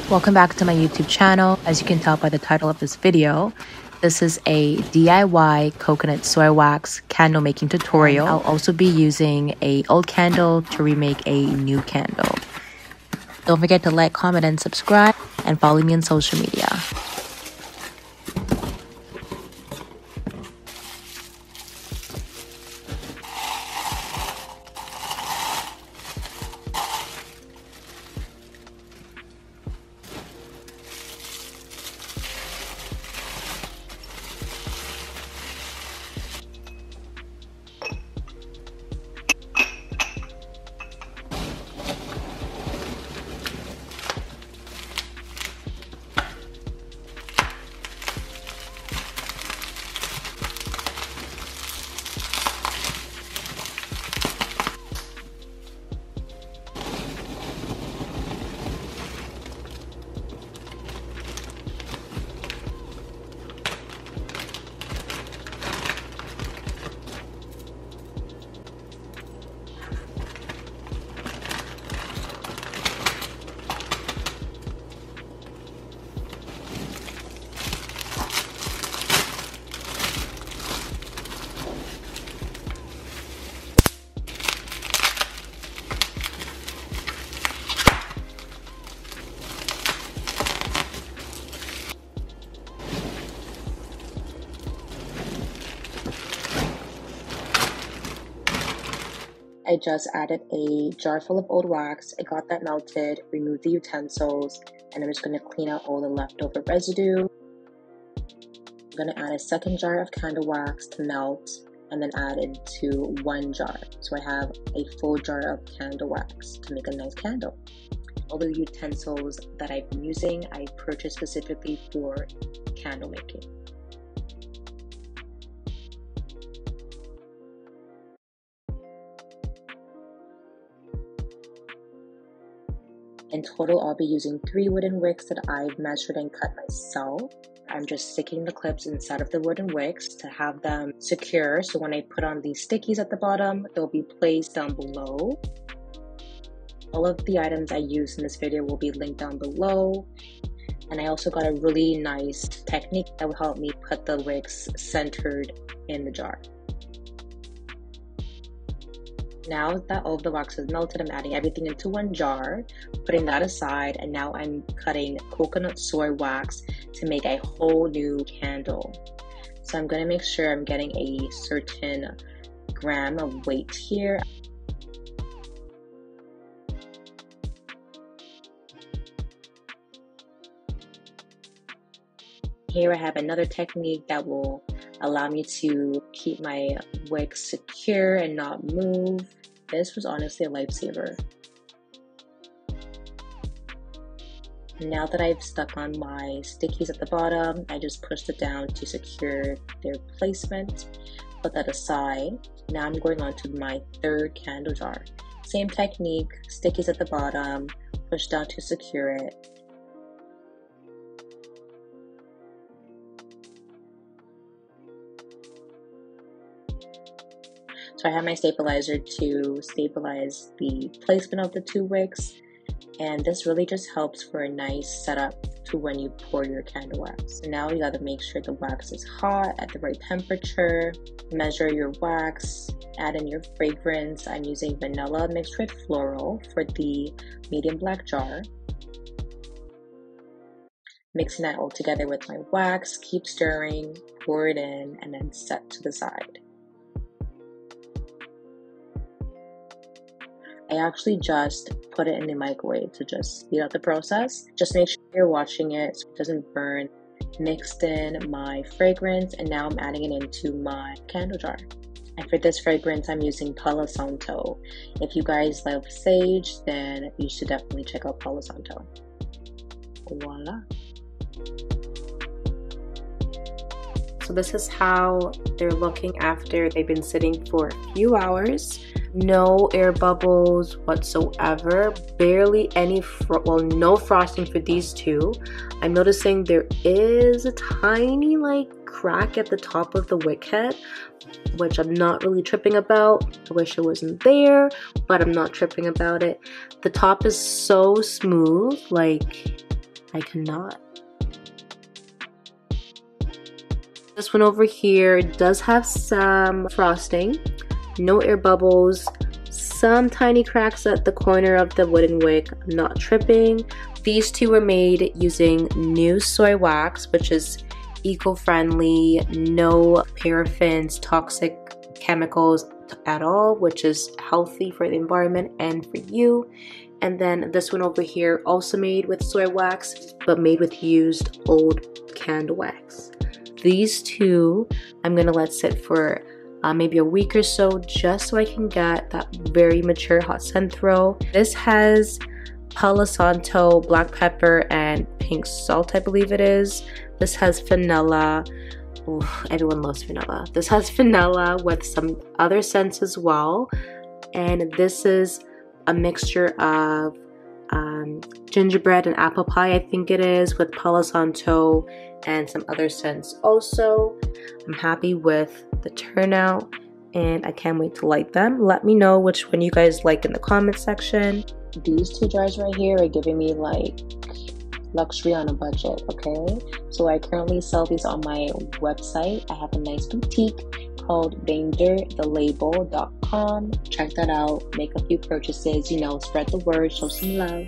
Welcome back to my YouTube channel. As you can tell by the title of this video, this is a DIY coconut soy wax candle making tutorial. I'll also be using an old candle to remake a new candle. Don't forget to like, comment, and subscribe, and follow me on social media. I just added a jar full of old wax. I got that melted, removed the utensils, and I'm just going to clean out all the leftover residue. I'm going to add a second jar of candle wax to melt and then add it to one jar. So I have a full jar of candle wax to make a nice candle. All the utensils that I've been using, I purchased specifically for candle making. In total, I'll be using 3 wooden wicks that I've measured and cut myself. I'm just sticking the clips inside of the wooden wicks to have them secure, so when I put on these stickies at the bottom, they'll be placed down below. All of the items I used in this video will be linked down below. And I also got a really nice technique that will help me put the wicks centered in the jar. Now that all of the wax is melted, I'm adding everything into one jar, putting that aside, and now I'm cutting coconut soy wax to make a whole new candle. So I'm going to make sure I'm getting a certain gram of weight here. Here I have another technique that will allow me to keep my wicks secure and not move. This was honestly a lifesaver. Now that I've stuck on my stickies at the bottom, I just pushed it down to secure their placement. Put that aside. Now I'm going on to my third candle jar. Same technique, stickies at the bottom, push down to secure it. So I have my stabilizer to stabilize the placement of the 2 wicks, and this really just helps for a nice setup to when you pour your candle wax. So now you gotta make sure the wax is hot at the right temperature, measure your wax, add in your fragrance. I'm using vanilla mixed with floral for the medium black jar. Mixing that all together with my wax, keep stirring, pour it in, and then set to the side. I actually just put it in the microwave to just speed up the process. Just make sure you're watching it so it doesn't burn. Mixed in my fragrance, and now I'm adding it into my candle jar. And for this fragrance, I'm using Palo Santo. If you guys love sage, then you should definitely check out Palo Santo. Voila. So this is how they're looking after they've been sitting for a few hours. No air bubbles whatsoever, barely any no frosting for these 2. I'm noticing there is a tiny crack at the top of the wick head, which I'm not really tripping about. I wish it wasn't there, but I'm not tripping about it. The top is so smooth, I cannot. This one over here does have some frosting, no air bubbles, some tiny cracks at the corner of the wooden wick. I'm not tripping. These two were made using new soy wax, which is eco-friendly, no paraffins, toxic chemicals at all, which is healthy for the environment and for you. And then this one over here, also made with soy wax, but made with used old canned wax. These two I'm gonna let sit for maybe a week or so, just so I can get that very mature hot scent throw. This has Palo Santo, black pepper, and pink salt, I believe it is. This has vanilla. Ooh, everyone loves vanilla. This has vanilla with some other scents as well. And this is a mixture of gingerbread and apple pie, I think it is, with Palo Santo and some other scents also. I'm happy with the turnout and I can't wait to light them. Let me know which one you guys like in the comment section. These two jars right here are giving me like luxury on a budget, okay? So I currently sell these on my website. I have a nice boutique called BeinderTheLabel.com. Check that out, make a few purchases, you know, spread the word, show some love.